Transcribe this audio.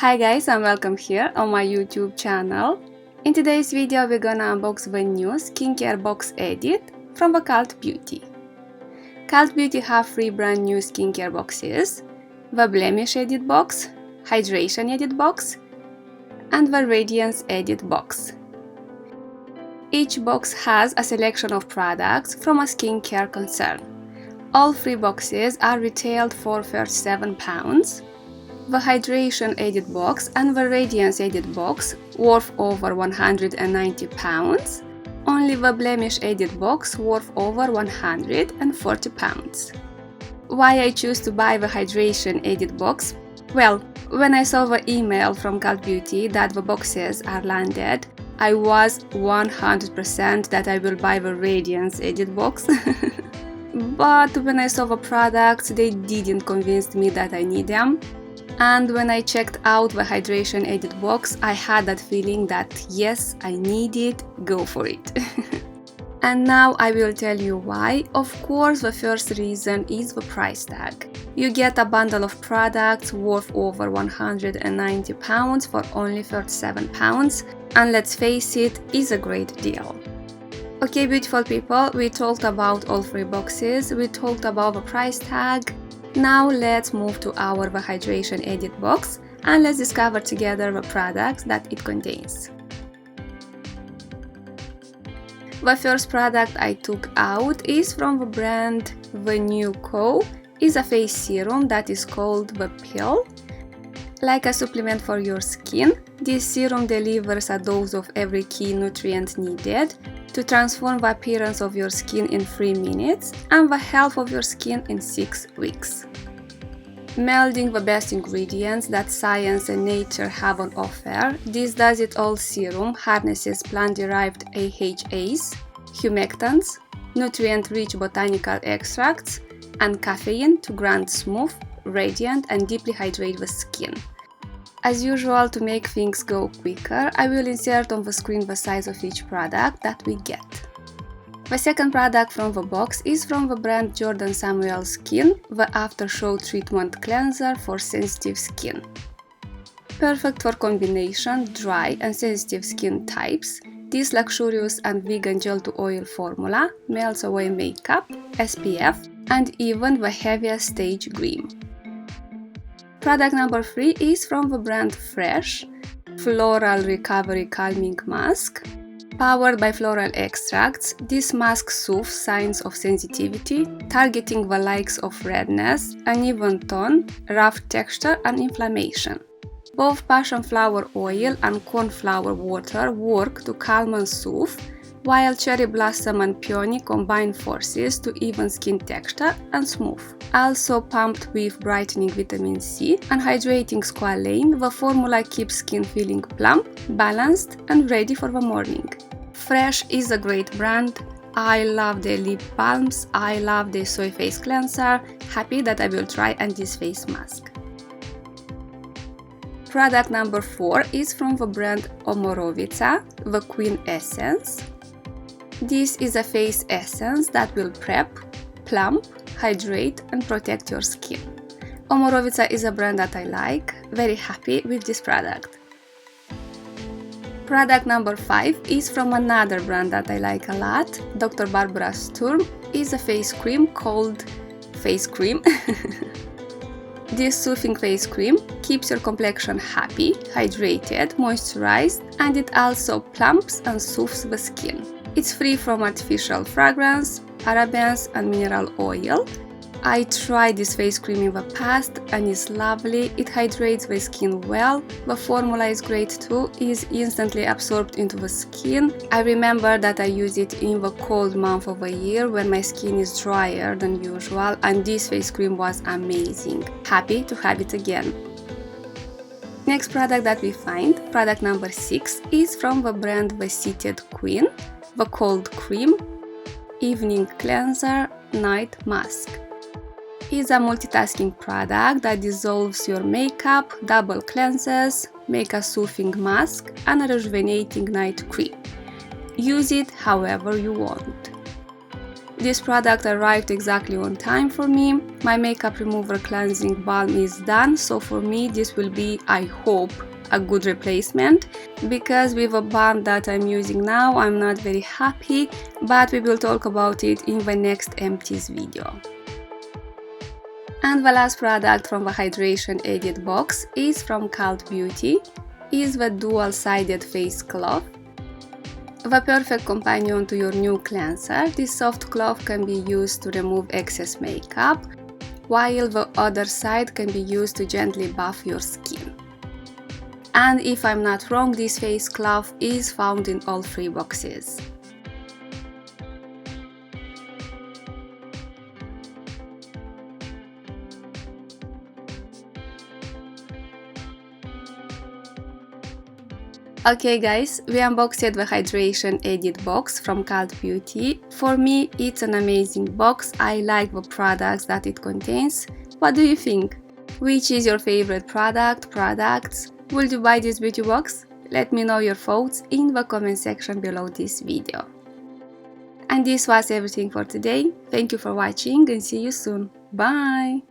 Hi guys, and welcome here on my YouTube channel. In today's video we're gonna unbox the new skincare box edit from the Cult Beauty. Cult Beauty have 3 brand new skincare boxes: the Blemish Edit box, Hydration Edit box, and the Radiance Edit box. Each box has a selection of products from a skincare concern. All 3 boxes are retailed for £37. The Hydration Edit box and the Radiance Edit box worth over £190. Only the Blemish Edit box worth over £140. Why I choose to buy the Hydration Edit box? Well, when I saw the email from Cult Beauty that the boxes are landed, I was 100% that I will buy the Radiance Edit box. But when I saw the products, they didn't convince me that I need them. And when I checked out the Hydration Edit box, I had that feeling that yes, I need it, go for it. And now I will tell you why. Of course, the first reason is the price tag. You get a bundle of products worth over £190 for only £37, and let's face it, is a great deal. Okay, beautiful people, we talked about all 3 boxes, we talked about the price tag. Now let's move to our The Hydration Edit box and let's discover together the products that it contains. The first product I took out is from the brand The New Co. Is a face serum that is called the Pill. Like a supplement for your skin, this serum delivers a dose of every key nutrient needed to transform the appearance of your skin in 3 minutes and the health of your skin in 6 weeks. Melding the best ingredients that science and nature have on offer, this Does It All serum harnesses plant-derived AHAs, humectants, nutrient-rich botanical extracts, and caffeine to grant smooth, radiant, and deeply hydrate the skin. As usual, to make things go quicker, I will insert on the screen the size of each product that we get. The second product from the box is from the brand Jordan Samuel Skin, the After Show Treatment Cleanser for sensitive skin. Perfect for combination, dry and sensitive skin types, this luxurious and vegan gel-to-oil formula melts away makeup, SPF, and even the heaviest stage gleam. Product number 3 is from the brand Fresh, Floral Recovery Calming Mask. Powered by floral extracts, this mask soothes signs of sensitivity, targeting the likes of redness, uneven tone, rough texture, and inflammation. Both passion flower oil and cornflower water work to calm and soothe, while cherry blossom and peony combine forces to even skin texture and smooth. Also pumped with brightening vitamin C and hydrating squalane, the formula keeps skin feeling plump, balanced, and ready for the morning. Fresh is a great brand. I love their lip balms, I love their soy face cleanser, happy that I will try and this face mask. Product number 4 is from the brand Omorovica, the Queen Essence. This is a face essence that will prep, plump, hydrate, and protect your skin. Omorovica is a brand that I like, very happy with this product. Product number 5 is from another brand that I like a lot. Dr. Barbara Sturm is a face cream called Face Cream. This soothing face cream keeps your complexion happy, hydrated, moisturized, and it also plumps and soothes the skin. It's free from artificial fragrance, parabens, and mineral oil. I tried this face cream in the past and it's lovely, it hydrates the skin well, the formula is great too, is instantly absorbed into the skin. I remember that I use it in the cold month of the year when my skin is drier than usual, and this face cream was amazing. Happy to have it again. Next product that we find, product number 6, is from the brand The Seated Queen, the Cold Cream Evening Cleanser Night Mask. Is a multitasking product that dissolves your makeup, double cleanses, make a soothing mask, and a rejuvenating night cream. Use it however you want. This product arrived exactly on time for me. My makeup remover cleansing balm is done, so for me this will be, I hope, a good replacement, because with a balm that I'm using now I'm not very happy, but we will talk about it in the next empties video. And the last product from the Hydration Edit box is from Cult Beauty, is the dual-sided face cloth. The perfect companion to your new cleanser. This soft cloth can be used to remove excess makeup, while the other side can be used to gently buff your skin. And if I'm not wrong, this face cloth is found in all 3 boxes. Okay guys, we unboxed the Hydration Edit box from Cult Beauty. For me, it's an amazing box. I like the products that it contains. What do you think? Which is your favorite products? Would you buy this beauty box? Let me know your thoughts in the comment section below this video. And this was everything for today. Thank you for watching and see you soon. Bye!